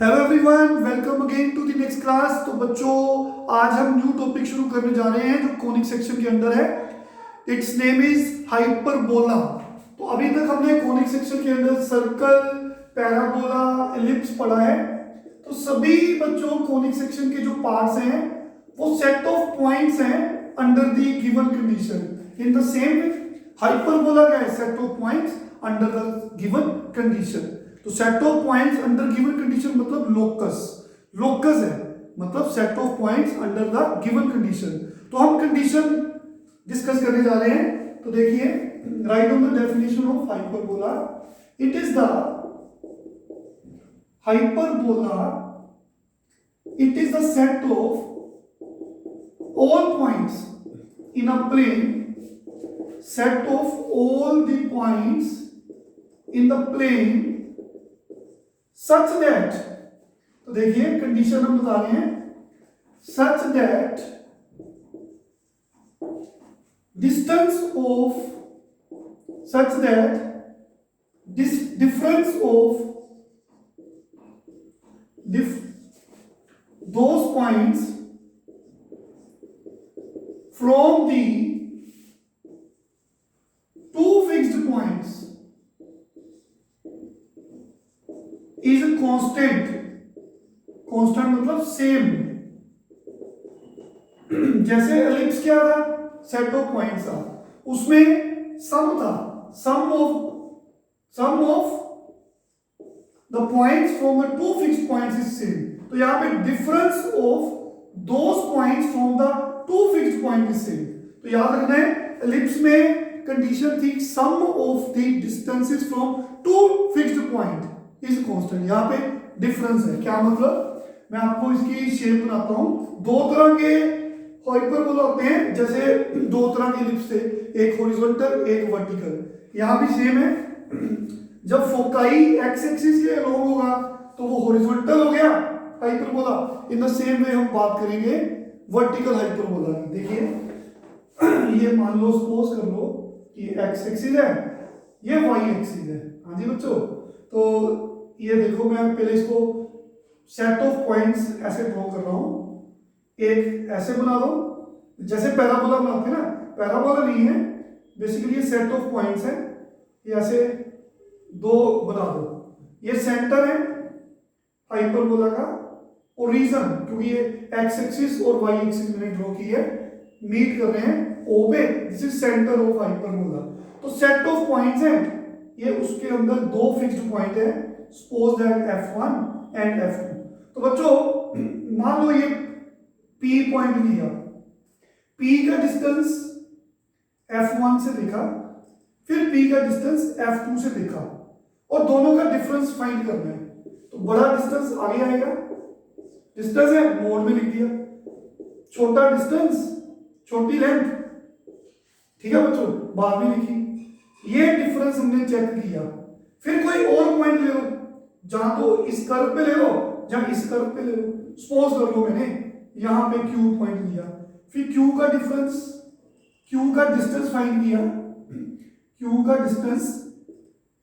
Hello everyone, welcome again to the next class. तो बच्चों, आज हम न्यू टॉपिक शुरू करने जा रहे हैं जो कोनिक सेक्शन के अंदर है। It's name is hyperbola. तो अभी तक हमने कोनिक सेक्शन के अंदर सर्कल, पैराबोला, एलिप्स पढ़ा है। तो सभी बच्चों कोनिक सेक्शन के जो पार्ट्स हैं वो सेट ऑफ पॉइंट्स हैं under the given condition. In the same way hyperbola का है set of points under the given condition. तो set of points under given condition मतलब लोकस। लोकस है मतलब set of points under the given condition. तो हम condition discuss करने जा रहे हैं। तो देखिए, right on the definition of hyperbola. It is the hyperbola, it is the set of all points in a plane, set of all the points in the plane such that, तो देखिए condition हम बता रहे हैं, such that distance of, such that this difference of those points from the two fixed points is a constant। constant मतलब same. जैसे ellipse क्या था, सेट ऑफ पॉइंट्स था, उसमें सम था, sum of the points from the two fixed points is same. तो यहां पे difference of those points from the two fixed point is same. तो याद रखना है, एलिप्स में कंडीशन थी sum of the distances from two fixed point is constant. यहां पे डिफरेंस है। क्या मतलब, मैं आपको इसकी शेप बनाता हूं। दो तरह के हाइपरबोला होते हैं, जैसे दो तरह के एलिप्स थे, एक हॉरिजॉन्टल एक वर्टिकल। यहां भी सेम है। जब फोकाई एक्स एक्सिस के अलोंग होगा तो वो हॉरिजॉन्टल हो गया हाइपरबोला। इन द सेम वे हम बात करेंगे वर्टिकल हाइपरबोला की। देखिए, ये मान लो, सपोज कर लो कि एक्स एक्सिस है, ये वाई एक्सिस है। हाँ जी बच्चों, तो ये देखो, मैं पहले इसको सेट ऑफ पॉइंट्स ऐसे ड्रॉ कर रहा हूं। एक ऐसे बना दो जैसे पैराबोला बनाते हैं ना, पैराबोला नहीं है, बेसिकली ये सेट ऑफ पॉइंट्स है। ये ऐसे दो बना दो। ये सेंटर है हाइपरबोला का, और रीजन क्योंकि ये एक्स एक्सिस और वाई एक्सिस मैंने ड्रॉ की है, मीट कर रहे हैं ओ पे। This is centre of hyperbola. तो सेट ऑफ पॉइंट्स हैं, ये उसके अंदर दो फिक्स्ड पॉइंट है, suppose that f1 and f2। तो बच्चों, मान लो ये p पॉइंट लिया, p का डिस्टेंस f1 से देखा, फिर p का डिस्टेंस f2 से देखा, और दोनों का डिफरेंस फाइंड करना है। तो बड़ा डिस्टेंस आगे आएगा, डिस्टेंस है मोड में लिख दिया, छोटा डिस्टेंस छोटी लेंथ, ठीक है बच्चों, बाद में लिखी। ये डिफरेंस हमने चेक किया। फिर कोई और पॉइंट ले लो, जहां तो इस कर्व पे ले लो, जहां इस कर्व पे ले लो। सपोज कर लो मैंने यहां पे Q पॉइंट लिया, फिर Q का डिफरेंस, Q का डिस्टेंस फाइंड किया, Q का डिस्टेंस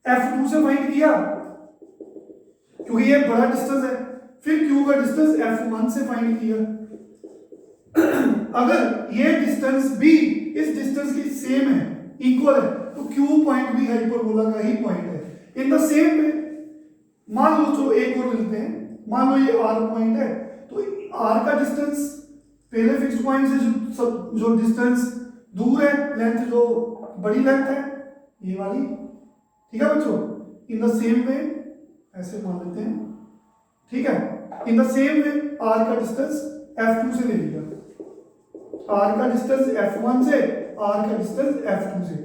F2 से फाइंड किया क्योंकि ये बड़ा डिस्टेंस है। फिर Q का डिस्टेंस F1 से फाइंड किया। अगर ये डिस्टेंस भी इस डिस्टेंस की सेम है, इक्वल है, तो Q पॉइंट भी हाइपरबोला का ही पॉइंट है। इन द सेम वे, मान लो, चलो एक और लेते हैं। मान लो ये R पॉइंट है, तो R का डिस्टेंस पहले फिक्स्ड पॉइंट से जो डिस्टेंस दूर है, लेंथ जो बड़ी लेंथ है, ये वाली, ठीक है बच्चों। इन द सेम वे ऐसे मान लेते हैं, ठीक है। इन द सेम वे R का डिस्टेंस F2 से ले लिया, R का डिस्टेंस F1 से, R का डिस्टेंस F2 से,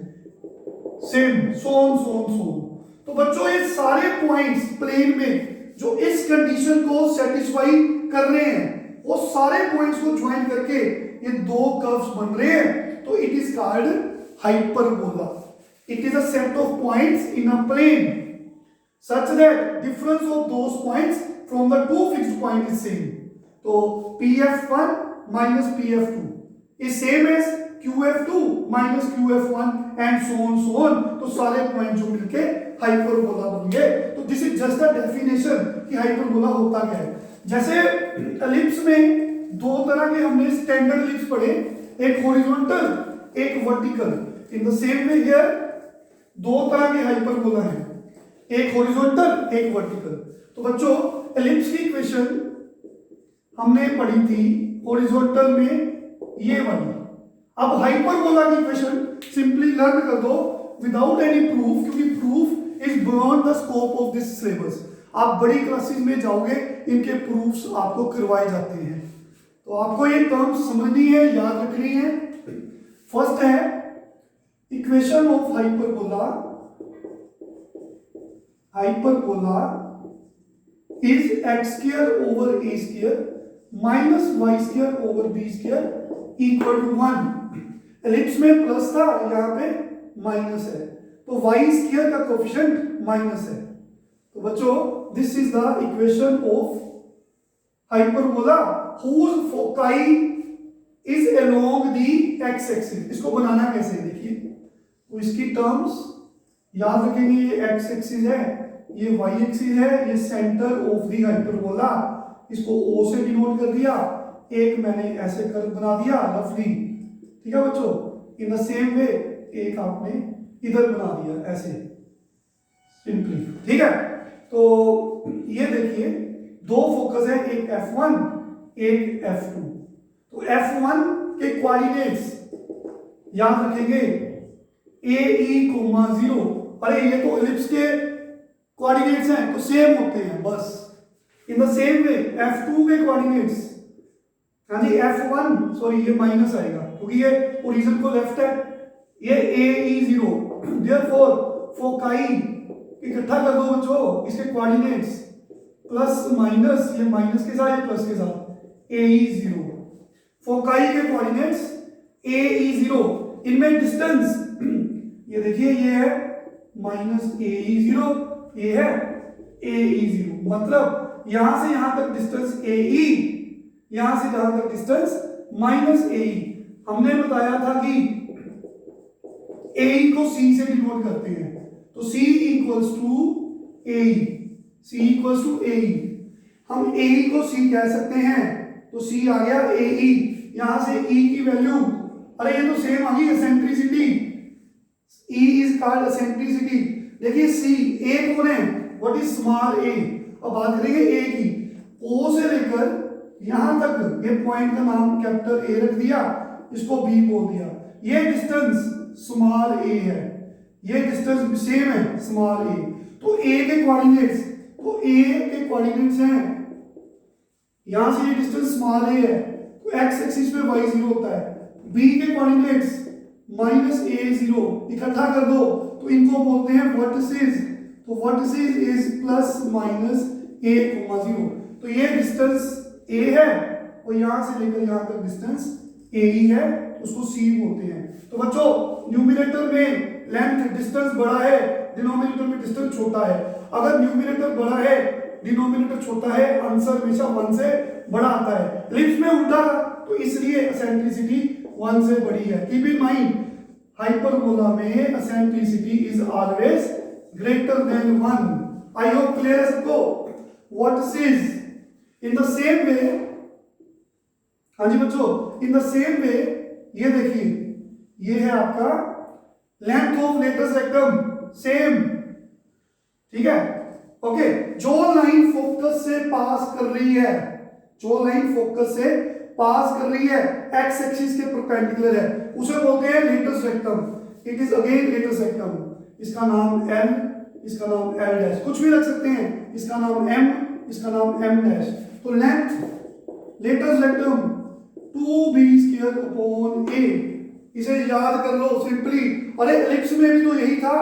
सेम, सोन। तो बच्चों, ये सारे पॉइंट्स प्लेन में जो इस कंडीशन को सेटिस्फाई कर रहे हैं, वो सारे पॉइंट्स को ज्वाइन करके ये दो कर्व्स बन रहे हैं। तो it is called hyperbola. It is a set of points in a plane such that difference of those points from the two fixed point is same. तो PF1 minus PF2 is same as QF2 minus QF1 and so on। तो सारे point जो मिलके hyperbola बन गए। तो this is just a definition कि hyperbola होता क्या है। जैसे एलिप्स में दो तरह के हमने स्टैंडर्ड एलिप्स पढ़े, एक हॉरिजॉन्टल एक vertical. In the same way here दो तरह के हाइपरबोला हैं, एक हॉरिजॉन्टल एक वर्टिकल। तो बच्चों एलिप्स की इक्वेशन हमने पढ़ी थी हॉरिजॉन्टल में ये वाली। अब हाइपरबोला की इक्वेशन सिंपली लर्न कर दो विदाउट एनी प्रूफ, क्योंकि proof is beyond the scope of this syllabus. आप बड़ी क्लासेस में जाओगे इनके प्रूफ्स आपको करवाए जाते हैं। तो आपको ये टर्म्स समझनी है, याद रखनी है। फर्स्ट है equation of hyperbola. Hyperbola is x square over a square minus y square over b square equal to 1। Ellipse में प्लस था, यहां पे माइनस है, तो वाई स्क्वायर का कोएफिशिएंट माइनस है। तो बच्चों this is the equation of hyperbola whose foci is along the x axis। इसको बनाना कैसे देखिए, तो इसकी टर्म्स याद रखेंगे। ये x एक्सिस है, ये y एक्सिस है, ये सेंटर ऑफ द हाइपरबोला, इसको O से डिनोट कर दिया, एक मैंने ऐसे कर्व बना दिया रफली, ठीक है बच्चों। इन द सेम वे एक आपने इधर बना दिया ऐसे सिंपली, ठीक है। तो ये देखिए दो फोकस है, एक F1 एक F2। तो F1 के कोऑर्डिनेट्स याद रखेंगे AE, 0। अरे ये तो एलिप्स के कोऑर्डिनेट्स हैं तो सेम होते हैं बस। इन द सेम वे F2 के कोऑर्डिनेट्स, हाँ जी F1 सॉरी ये माइनस आएगा क्योंकि ये ओरिजिन को लेफ्ट है, ये AE 0। देयरफॉर फोकाई इकट्ठा कर दो बच्चों, इसके कोऑर्डिनेट्स प्लस माइनस, ये माइनस के साथ ये प्लस के साथ AE 0। फोकाई के कोऑर्डिनेट्स AE 0, इनमें डिस्टेंस ये देखिए ये है माइनस AE 0, ये है AE 0। मतलब यहां से यहां तक डिस्टेंस AE, यहां से यहां तक डिस्टेंस माइनस AE। हमने बताया था कि AE को C से डिनोट करते हैं, तो C equals to AE, C equals to AE। हम AE को C कह सकते हैं, तो C आ गया AE, यहां से E की वैल्यू, अरे ये तो सेम आ गई eccentricity, E is called eccentricity. देखिए C A कौन है, व्हाट इज स्मॉल a। अब बात करेंगे A की, O से लेकर यहां तक ये पॉइंट का नाम कैपिटल A रख दिया, इसको B बोल दिया। ये डिस्टेंस स्मॉल a है, ये डिस्टेंस सेम है स्मॉल a। तो A के कोऑर्डिनेट्स, तो A के कोऑर्डिनेट्स हैं, यहां से ये डिस्टेंस स्मॉल a है, तो x एक्सिस पे y 0 होता है। B के कोऑर्डिनेट्स माइनस a 0, इकट्ठा कर दो तो इनको बोलते हैं वर्टिसेस। तो vertices is plus minus a, 0। तो ये डिस्टेंस a है और यहां से लेकर यहां तक डिस्टेंस a ही है, उसको c बोलते हैं। तो बच्चों न्यूमरेटर में लेंथ डिस्टेंस बड़ा है, डिनोमिनेटर में डिस्टेंस छोटा है। अगर न्यूमरेटर बड़ा है डिनोमिनेटर छोटा है, आंसर हमेशा 1 से बड़ा आता है। एलिप्स में उल्टा था, तो इसलिए एसेंट्रिसिटी 1 से बड़ी है। कीप इन माइंड हाइपरबोला में eccentricity is always greater than 1। I hope clear है सबको। What is in the same वे, हाँ जी बच्चों, इन द सेम वे ये देखिए ये है आपका length of latus rectum, same, ठीक है ओके। जो लाइन फोकस से पास कर रही है, जो लाइन फोकस से पास कर रही है एक्स एक्सिस के परपेंडिकुलर है, उसे बोलते हैं latus rectum. It is again latus rectum. इसका नाम L, इसका नाम L डैश, कुछ भी रख सकते हैं, इसका नाम M, इसका नाम M डैश। तो लेंथ लेटेस्ट रेक्टम 2b²/a, इसे याद कर लो सिंपली। अरे एलिप्स में भी तो यही था,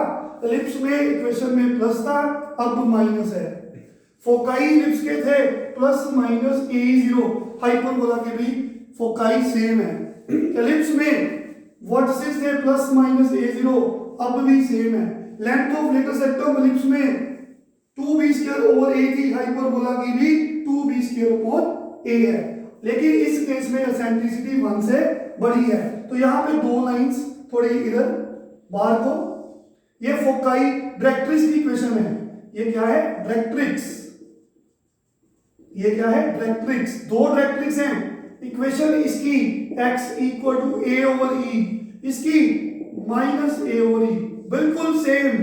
एलिप्स में इक्वेशन में प्लस था, अब माइनस है। फोकाई एलिप्स के थे प्लस माइनस AE 0, हाइपरबोला के भी फोकाई सेम है। एलिप्स में वर्टिसेस थे प्लस माइनस A 0, अब भी सेम है। Length of latus rectum ellipse में 2b²/a थी, हाइपरबोला की भी 2b²/a है। लेकिन इस केस में एसेंट्रिसिटी 1 से बड़ी है। तो यहां पे दो लाइंस थोड़ी इधर बाहर को, ये फोकाई डायरेक्ट्रिक्स की इक्वेशन है, ये क्या है, डायरेक्ट्रिक्स, ये क्या है, डायरेक्ट्रिक्स, दो डायरेक्ट्रिक्स हैं, इक्वेशन इसकी x equal to a over e, इसकी माइनस a ओवर e, बिल्कुल सेम।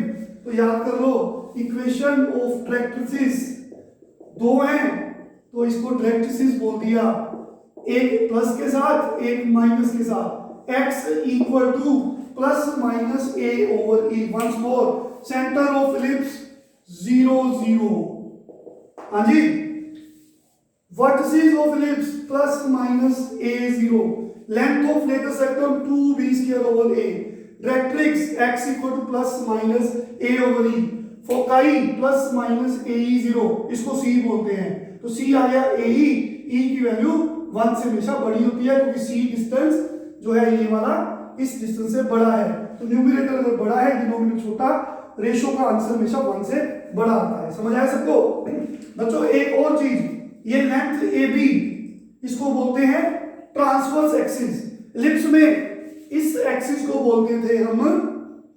तो याद कर लो इक्वेशन ऑफ डायरेक्ट्रिक्स दो हैं, तो इसको डायरेक्ट्रिक्स बोल दिया, एक प्लस के साथ एक माइनस के साथ, x equal to plus minus a over e। Once more, centre of ellipse 0 0, हाँ जी, vertices of ellipse plus minus a 0, length of latest sectum 2b square over a, directrix x equal to plus minus a over e, foci plus minus a e 0, इसको c बोलते हैं। तो c आ गया a e, e की value 1 से हमेशा बड़ी होती है क्योंकि c डिस्टेंस जो है ये वाला इस डिस्टेंस से बड़ा है। तो न्यूमरेटर अगर बड़ा है, डिनोमिनेटर छोटा, रेशो का आंसर हमेशा 1 से बड़ा आता है। समझ आया सबको? बच्चों एक और चीज, ये लेंथ ए बी, इसको बोलते हैं ट्रांसवर्स एक्सिस। इलिप्स में इस एक्सिस को बोलते थे हम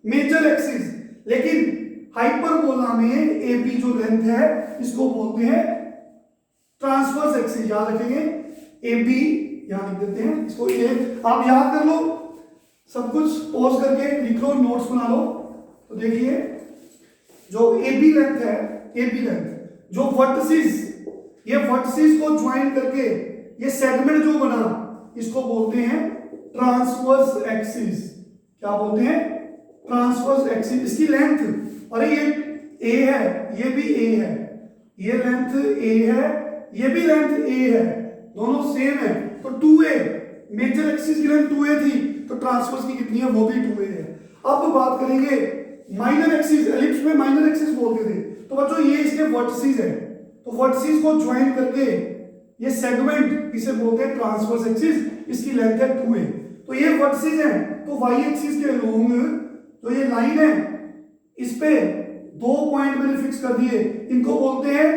मेजर एक्सिस, लेकिन हाइपरबोला में ए बी जो लेंथ है इसको बोलते हैं ट्रांसवर्स एक्सिस। याद रखेंगे, ए बी यहां लिख देते हैं इसको, ये आप याद कर लो, सब कुछ पॉज करके लिख लो, नोट्स बना लो। तो देखिए जो ए बी लेंथ है, ए बी लेंथ, जो वर्टिसेस, ये वर्टिसेस को ज्वाइन करके ये सेगमेंट जो बना इसको बोलते हैं ट्रांसवर्स एक्सिस। क्या बोलते हैं? Transverse axis. इसकी लेंथ, अरे ये ए है, ये भी ए है, ये लेंथ ए है, ये भी लेंथ ए है, दोनों सेम है, तो 2a, मेजर एक्सिस की लेंथ 2a थी, तो ट्रांसवर्स की कितनी है, वो भी 2a है। अब बात करेंगे माइनर एक्सिस। एलिप्स में माइनर एक्सिस बोलते थे। तो बच्चों ये इसके वर्टिसेस है, तो वर्टिसेस को ज्वाइन करके ये सेगमेंट इसे बोलते हैं ट्रांसवर्स एक्सिस, इसकी लेंथ है 2a। तो ये वर्टिसेस हैं, तो y एक्सिस के अलोंग जो ये लाइन है इस पे दो पॉइंट मैंने फिक्स कर दिए, इनको बोलते हैं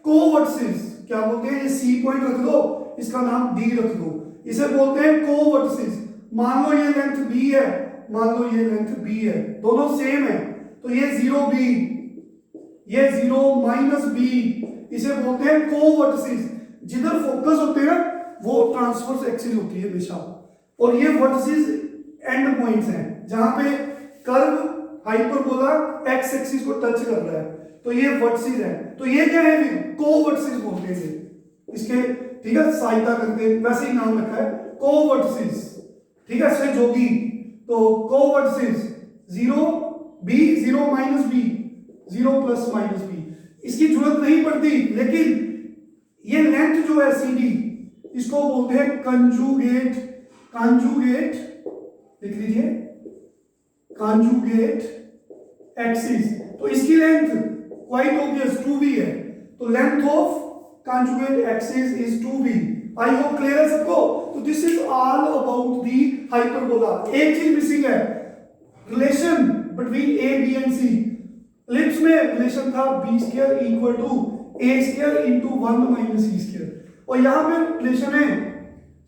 कोवर्टिसेस। क्या बोलते हैं? ये C पॉइंट रख दो, इसका नाम D रख दो, इसे बोलते हैं कोवर्टिसेस। मान लो ये लेंथ B है, मान लो ये लेंथ B है, दोनों सेम है, तो ये 0b, ये 0 माइनस b, इसे बोलते हैं कोवर्टिसेस। जिधर फोकस होते हैं वो ट्रांसवर्स एक्सिस होती है हमेशा, और ये वर्टिसेस एंड पॉइंट्स हैं जहां पे कर्व हाइपरबोला एक्स एक्सिस को टच कर रहा है, तो ये वर्टिसेस है। तो ये क्या है? फिर कोवर्टिसेस बोलते हैं इसके, ठीक है, सहायता करते हैं, वैसे ही नाम रखा है कोवर्टिसेस, ठीक है, सहयोगी। तो कोवर्टिसेस 0 b, 0 minus b, 0 plus minus b, इसकी जरूरत नहीं पड़ती, लेकिन ये लेंथ जो है CD, इसको बोलते हैं कंजुगेट, कंजुगेट लिख लीजिए, कंजुगेट एक्सिस। तो इसकी लेंथ क्वाइट ऑब्वियस 2b है, तो length of conjugate axis is 2b। I hope clear है सबको? तो this is all about the hyperbola. एक चीज मिसिंग है, relation between A B and C. Ellipse में रिलेशन था b square equal to a square into 1 minus e square, और यहां पे रिलेशन है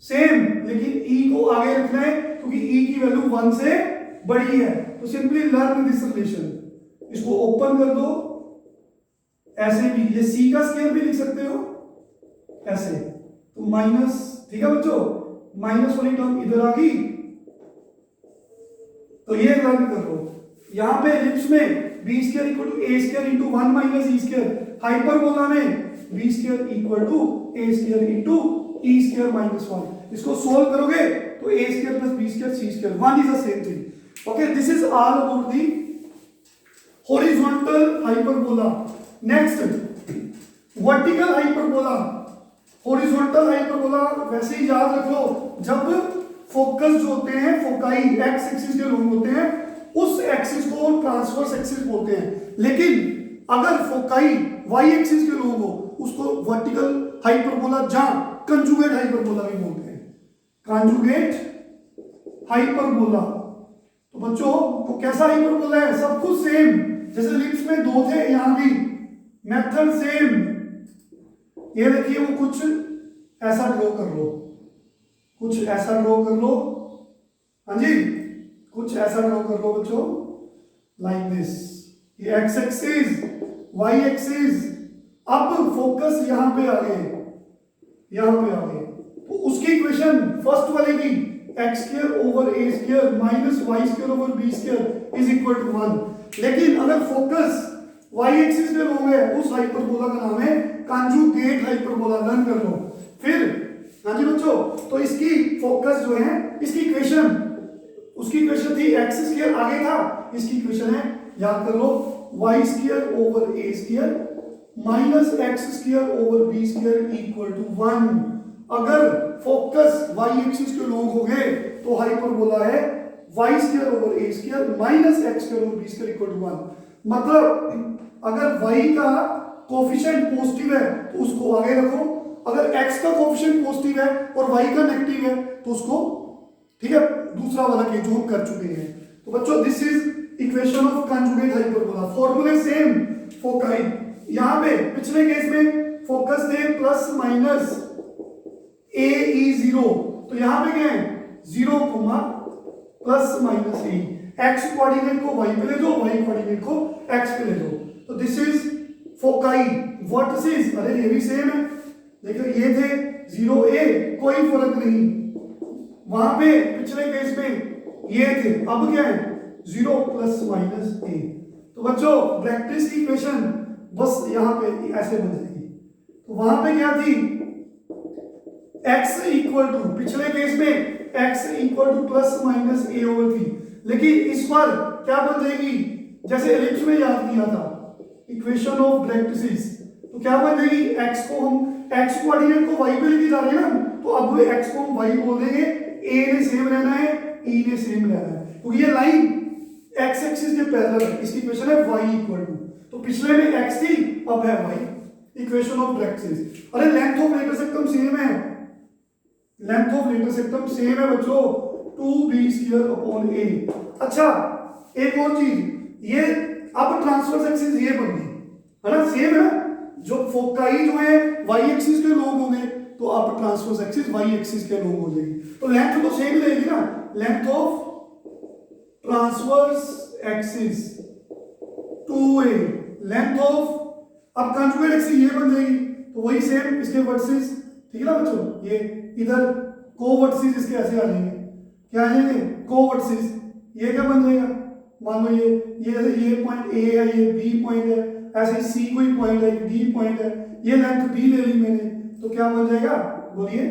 सेम, लेकिन e को आगे रखना है क्योंकि e की वैल्यू 1 से बड़ी है। तो सिंपली लर्न दिस रिलेशन, इसको ओपन कर दो, ऐसे भी ये c का स्क्वायर भी लिख सकते हो ऐसे, तो माइनस, ठीक है बच्चों, माइनस वाली टर्म इधर आ गई, तो ये लर्न कर लो। यहां पे इलिप्स में b square equal to a square into 1 minus e square, hyperbola में b square equal to a square into e square minus 1। इसको सोल्व करोगे तो a square plus b square c square 1 is the same thing. Okay, this is all about the horizontal hyperbola. Next vertical hyperbola. Horizontal hyperbola वैसे ही याद रख लो, जब focus जो होते हैं, फोकाई एक्स एक्सिस के लोग होते हैं, उस एक्सिस को ट्रांसवर्स एक्सिस बोलते हैं, लेकिन अगर फोकाई वाई एक्सिस के लोग हो उसको वर्टिकल हाइपरबोला जहां कंजुगेट हाइपरबोला भी बोलते हैं, कंजुगेट हाइपरबोला। तो बच्चों तो कैसा हाइपरबोला है? सब कुछ सेम, जैसे लिप्स में दो थे, यहां भी मेथड सेम। ये देखिए, वो कुछ ऐसा ड्रॉ कर लो, कुछ ऐसा ड्रॉ कर लो, हाँ जी, कुछ ऐसा ड्रॉ कर लो बच्चों, लाइक दिस। ये एक्स एक्सिस, वाई एक्सिस, अब फोकस यहां पे आ गए, यहां पे आ गए, तो उसकी इक्वेशन फर्स्ट वाले की x square over a square minus y square over b square is equal to 1। लेकिन अगर फोकस वाई एक्सिस पे लोग है, उस हाइपरबोला का नाम है कॉन्जुगेट हाइपरबोला, लर्न कर लो। फिर हाँ जी बच्चों, तो इसकी फोकस जो है, इसकी इक्वेशन, उसकी इक्वेशन थी एक्स स्क्वायर आगे था, इसकी इक्वेशन है, याद कर लो, y square over a square minus x square over b square equal to 1। अगर फोकस वाई एक्सिस के लोग हो गए तो हाइपरबोला है y square over a square minus x square over b square equal to 1। मतलब अगर y का कोफिशिएंट पॉजिटिव है तो उसको आगे रखो, अगर x का कोफिशिएंट पॉजिटिव है और y का नेगेटिव है तो उसको, ठीक है, दूसरा वाला के जो हम कर चुके हैं। तो बच्चों this is equation of conjugate hyperbola. फॉर्मूले सेम फोकाई, यहां पे पिछले केस में फोकस थे प्लस माइनस ए ई जीरो, तो यहां पे क्या है 0 प्लस माइनस ए, एक्स कोऑर्डिनेट को y पे ले दो, y कोऑर्डिनेट को x पे ले दो। तो दिस इज फोकाई वर्टिसेस, अरे ये भी सेम है, देखो ये थे 0a, कोई फर्क नहीं, वहां पे पिछले केस में ये थे, अब क्या है 0 प्लस माइनस ए। तो बच्चों ब्रैकेट्स की इक्वेशन बस यहां पे ऐसे बन जाएगी। तो वहां पे क्या थी, x इक्वल टू, पिछले केस में x equal to plus minus a over थी, लेकिन इस बार क्या बन जाएगी, जैसे एलिप्स में याद किया था इक्वेशन ऑफ ब्रैकेट्स, तो क्या बन जाएगी, x को हम x कोऑर्डिनेट को y पे लेके जा रहे हैं ना, तो अब x को हम y बोल देंगे, a ने सेम रहना है, e ने सेम रहना है, क्योंकि ये लाइन x एक्सिस के पैरेलल है। इसकी इक्वेशन है y इक्वल टू, तो पिछले में x थी, अब है y, इक्वेशन ऑफ ब्रैकेट्स। अरे length of latus rectum same है, length of latus rectum same है बच्चों, 2b स्क्वायर अपॉन a। अच्छा एक और चीज, ये अब ट्रांसवर्स एक्सिस ये बन गई है ना, सेम है ना, जो फोकाई जो है y एक्सिस के लोग होंगे, तो अब ट्रांसवर्स एक्सिस y एक्सिस के लोग हो जाएगी, तो लेंथ तो सेम रहेगी ना, length of transverse axis 2a, length of, अब कंजुगेट एक्सिस ये बन जाएगी, तो वही सेम इसके वर्टिसेस, ठीक है ना बच्चों, ये इधर कोवर्टिसेस इसके ऐसे आ जाएंगे, क्या आ जाएंगे कोवर्टिसेस, ये क्या बन जाएगा, मान लो ये पॉइंट ए है, ये बी पॉइंट है, ऐसे सी कोई पॉइंट है, डी पॉइंट है, ये लेंथ बी ले ली मैंने, तो क्या बन जाएगा बोलिए,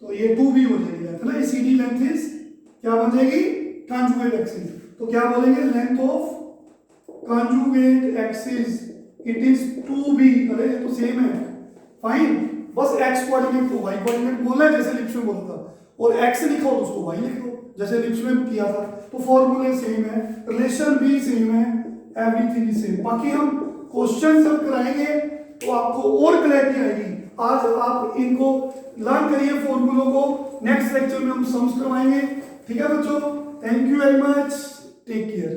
तो ये 2b हो जाएगी लेंथ ना, ये CD लेंथ इज क्या बन जाएगी कॉन्जुगेट एक्सिस, तो क्या बोलेंगे length of conjugate axis it is 2b। अरे ये तो सेम है, फाइन, बस x कोऑर्डिनेट को y कोऑर्डिनेट बोलना है जैसे लिप्स में बोला था, और x लिखो तो उसको y लिख लो जैसे लिप्स में किया था, तो फॉर्मूले सेम है, रिलेशन भी सेम है, एवरीथिंग इज सेम। बाकी हम क्वेश्चन सब कराएंगे तो आपको और क्लैरिटी आएगी। आज आप इनको लर्न करिए फॉर्मूलों को, नेक्स्ट लेक्चर में हम सम्स करवाएंगे, ठीक है बच्चों, thank you very much, take care.